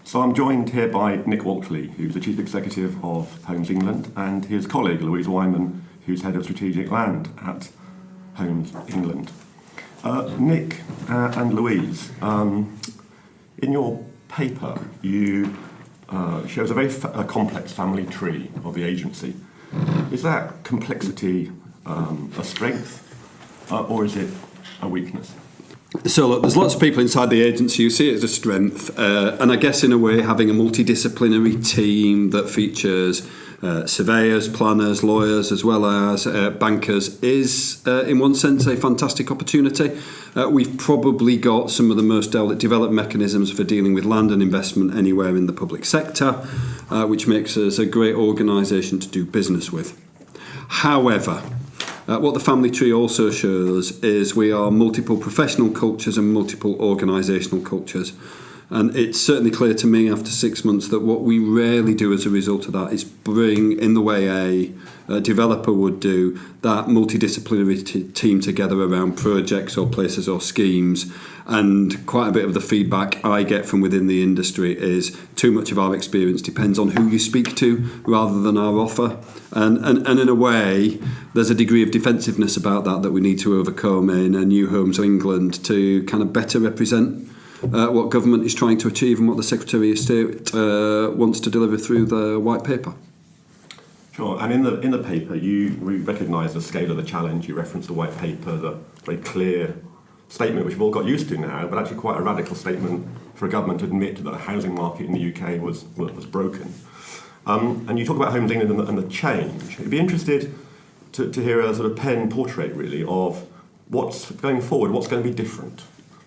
So I'm joined here by Nick Walkley, who's the Chief Executive of Homes England, and his colleague Louise Wyman, who's Head of Strategic Land at Homes England. Nick and Louise, in your paper you shows a very complex family tree of the agency. Is that complexity a strength or is it a weakness? So look, there's lots of people inside the agency who see it as a strength, and I guess in a way having a multidisciplinary team that features surveyors, planners, lawyers as well as bankers is in one sense a fantastic opportunity. We've probably got some of the most developed mechanisms for dealing with land and investment anywhere in the public sector, which makes us a great organisation to do business with. However, what the family tree also shows is we are multiple professional cultures and multiple organisational cultures. And it's certainly clear to me after 6 months that what we rarely do as a result of that is bring, in the way a developer would do, that multidisciplinary team together around projects or places or schemes. And quite a bit of the feedback I get from within the industry is too much of our experience depends on who you speak to rather than our offer. And in a way, there's a degree of defensiveness about that we need to overcome in a new Homes England to kind of better represent what government is trying to achieve and what the Secretary of State wants to deliver through the white paper. Sure, and in the paper we recognise the scale of the challenge. You referenced the white paper, the very clear statement which we've all got used to now, but actually quite a radical statement for a government to admit that the housing market in the UK was broken. And you talk about Homes England and the change. I'd be interested to hear a sort of pen portrait really of what's going forward, what's going to be different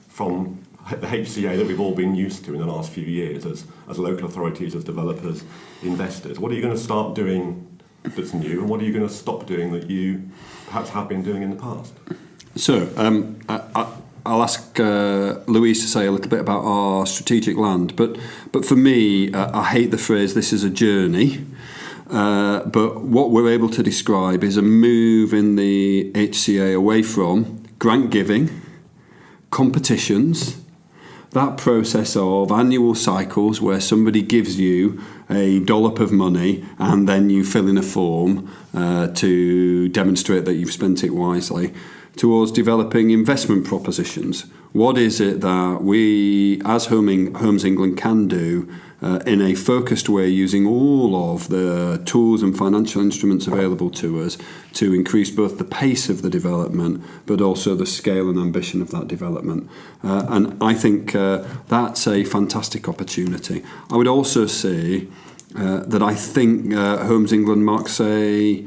from the HCA that we've all been used to in the last few years as local authorities, as developers, investors. What are you going to start doing that's new, and what are you going to stop doing that you perhaps have been doing in the past? So I'll ask Louise to say a little bit about our strategic land, but for me, I hate the phrase "this is a journey," but what we're able to describe is a move in the HCA away from grant giving, competitions, that process of annual cycles where somebody gives you a dollop of money and then you fill in a form to demonstrate that you've spent it wisely, towards developing investment propositions. What is it that we, as Homes England, can do in a focused way using all of the tools and financial instruments available to us to increase both the pace of the development but also the scale and ambition of that development. And I think that's a fantastic opportunity. I would also say that I think Homes England marks a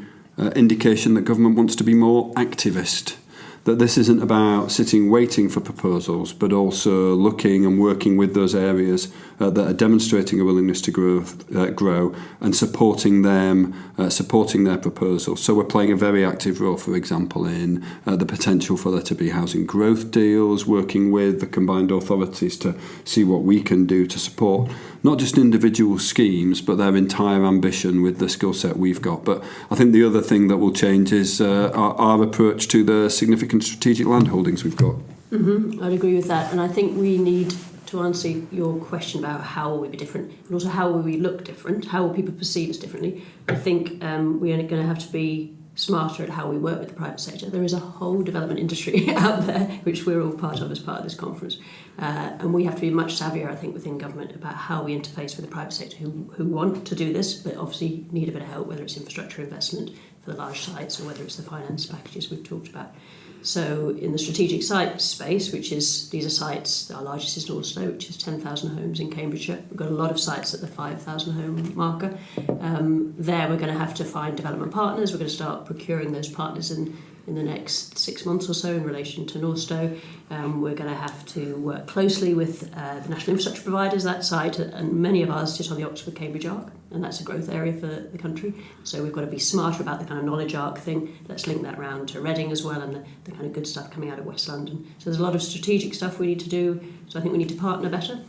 indication that government wants to be more activist. That this isn't about sitting waiting for proposals, but also looking and working with those areas that are demonstrating a willingness to grow and supporting them, supporting their proposals. So we're playing a very active role, for example, in the potential for there to be housing growth deals, working with the combined authorities to see what we can do to support not just individual schemes, but their entire ambition with the skill set we've got. But I think the other thing that will change is our approach to the significant strategic land holdings we've got. Mm-hmm. I'd agree with that, and I think we need to answer your question about how will we be different, and also how will we look different, how will people perceive us differently. I think we are going to have to be smarter at how we work with the private sector. There is a whole development industry out there, which we're all part of as part of this conference, and we have to be much savvier, I think, within government about how we interface with the private sector who want to do this, but obviously need a bit of help, whether it's infrastructure investment for the large sites or whether it's the finance packages we've talked about. So in the strategic site space, these are sites, our largest is Northstowe, which is 10,000 homes in Cambridgeshire. We've got a lot of sites at the 5,000 home marker. There we're going to have to find development partners. We're going to start procuring those partners in the next 6 months or so in relation to Northstowe. We're going to have to work closely with the national infrastructure providers that site, and many of ours sit on the Oxford-Cambridge arc, and that's a growth area for the country. So we've got to be smarter about the kind of knowledge arc thing. Let's link that round to Reading as well, and the kind of good stuff coming out of West London. So there's a lot of strategic stuff we need to do. So I think we need to partner better,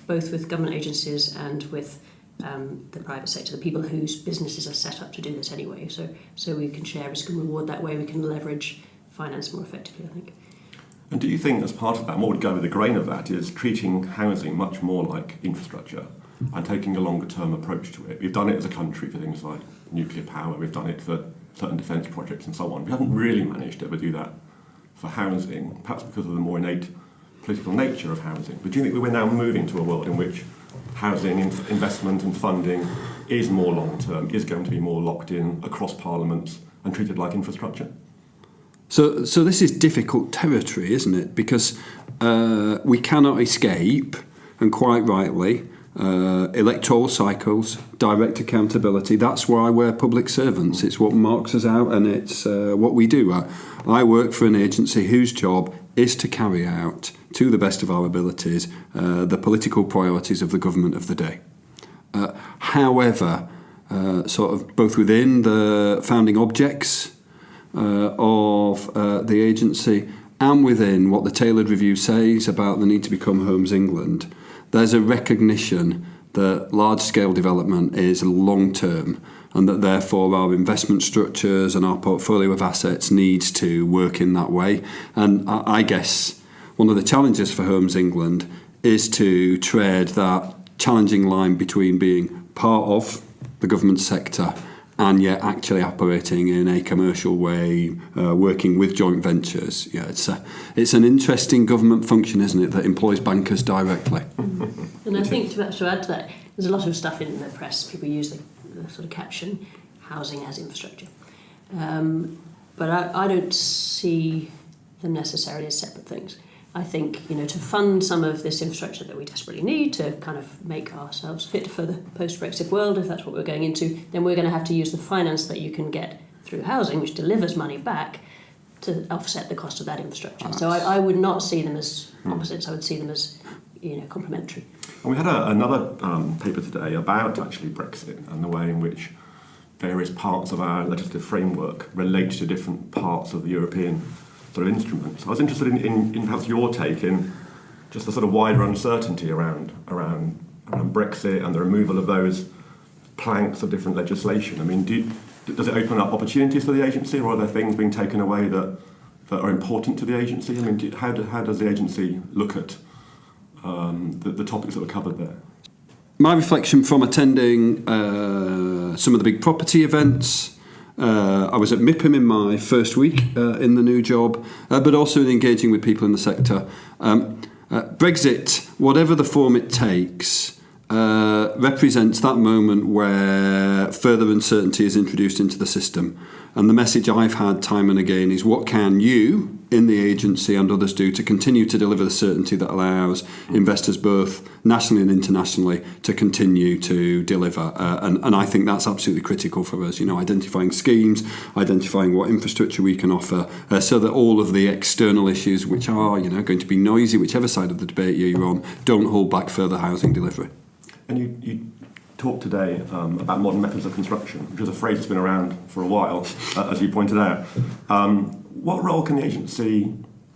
both with government agencies and with the private sector, the people whose businesses are set up to do this anyway. So we can share risk and reward that way. We can leverage finance more effectively, I think. And do you think, as part of that, what would go with the grain of that is treating housing much more like infrastructure and taking a longer-term approach to it? We've done it as a country for things like nuclear power, we've done it for certain defence projects and so on. We haven't really managed to ever do that for housing, perhaps because of the more innate political nature of housing. But do you think we're now moving to a world in which housing investment and funding is more long-term, is going to be more locked in across parliaments and treated like infrastructure? So this is difficult territory, isn't it? Because we cannot escape, and quite rightly, electoral cycles, direct accountability. That's why we're public servants. It's what marks us out, and it's what we do. I work for an agency whose job is to carry out, to the best of our abilities, the political priorities of the government of the day. However, sort of both within the founding objects of the agency and within what the Tailored Review says about the need to become Homes England, there's a recognition that large-scale development is long-term and that therefore our investment structures and our portfolio of assets needs to work in that way. And I guess one of the challenges for Homes England is to tread that challenging line between being part of the government sector and yet actually operating in a commercial way, working with joint ventures. Yeah, it's an interesting government function, isn't it, that employs bankers directly. And I think to add to that, there's a lot of stuff in the press. People use the sort of caption, housing as infrastructure. But I don't see them necessarily as separate things. I think, to fund some of this infrastructure that we desperately need to kind of make ourselves fit for the post-Brexit world, if that's what we're going into, then we're going to have to use the finance that you can get through housing, which delivers money back, to offset the cost of that infrastructure. So I would not see them as opposites. I would see them as, complementary. And we had another paper today about actually Brexit and the way in which various parts of our legislative framework relate to different parts of the European sort of instruments. I was interested in perhaps your take in just the sort of wider uncertainty around Brexit and the removal of those planks of different legislation. I mean, does it open up opportunities for the agency, or are there things being taken away that are important to the agency? I mean, how does the agency look at the topics that were covered there? My reflection from attending some of the big property events, I was at MIPIM in my first week in the new job, but also in engaging with people in the sector. Brexit, whatever the form it takes, represents that moment where further uncertainty is introduced into the system. And the message I've had time and again is, what can you in the agency and others do to continue to deliver the certainty that allows investors both nationally and internationally to continue to deliver? And I think that's absolutely critical for us, identifying schemes, identifying what infrastructure we can offer, so that all of the external issues which are going to be noisy, whichever side of the debate you're on, don't hold back further housing delivery. And you talked today about modern methods of construction, which is a phrase that's been around for a while, as you pointed out. What role can the agency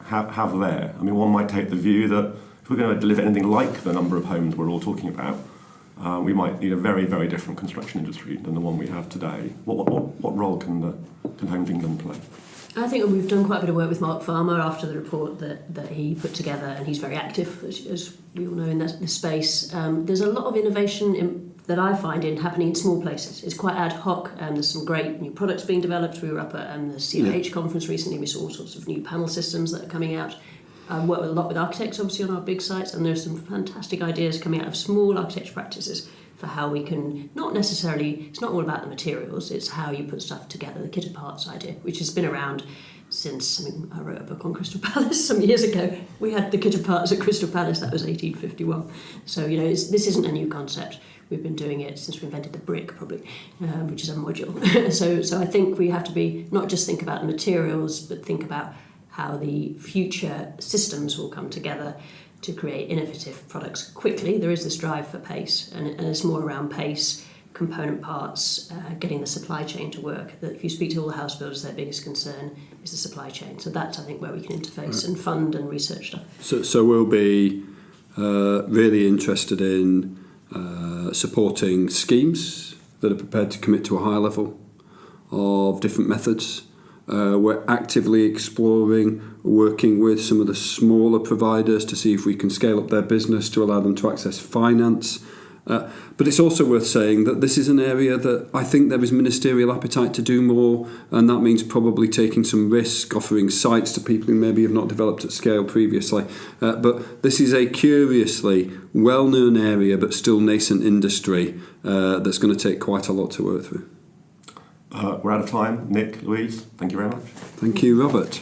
have there? I mean, one might take the view that if we're going to deliver anything like the number of homes we're all talking about, we might need a very, very different construction industry than the one we have today. What role can Homes England play? I think we've done quite a bit of work with Mark Farmer after the report that he put together, and he's very active, as we all know, in this space. There's a lot of innovation that I find happening in small places. It's quite ad hoc, and there's some great new products being developed. We were up at the CLH conference recently. We saw all sorts of new panel systems that are coming out. I work a lot with architects, obviously, on our big sites, and there's some fantastic ideas coming out of small architecture practices for how we can, it's not all about the materials, it's how you put stuff together, the kit of parts idea, which has been around since, I wrote a book on Crystal Palace some years ago. We had the kit of parts at Crystal Palace, that was 1851. So, this isn't a new concept. We've been doing it since we invented the brick, probably, which is a module. So I think we have to not just think about the materials, but think about how the future systems will come together to create innovative products quickly. There is this drive for pace, and it's more around pace, component parts, getting the supply chain to work. That if you speak to all the house builders, their biggest concern is the supply chain. So that's, I think, where we can interface and fund and research stuff. So we'll be really interested in supporting schemes that are prepared to commit to a higher level of different methods. We're actively exploring working with some of the smaller providers to see if we can scale up their business to allow them to access finance. But it's also worth saying that this is an area that I think there is ministerial appetite to do more, and that means probably taking some risk, offering sites to people who maybe have not developed at scale previously. But this is a curiously well-known area but still nascent industry that's going to take quite a lot to work through. We're out of time. Nick, Louise, thank you very much. Thank you, Robert.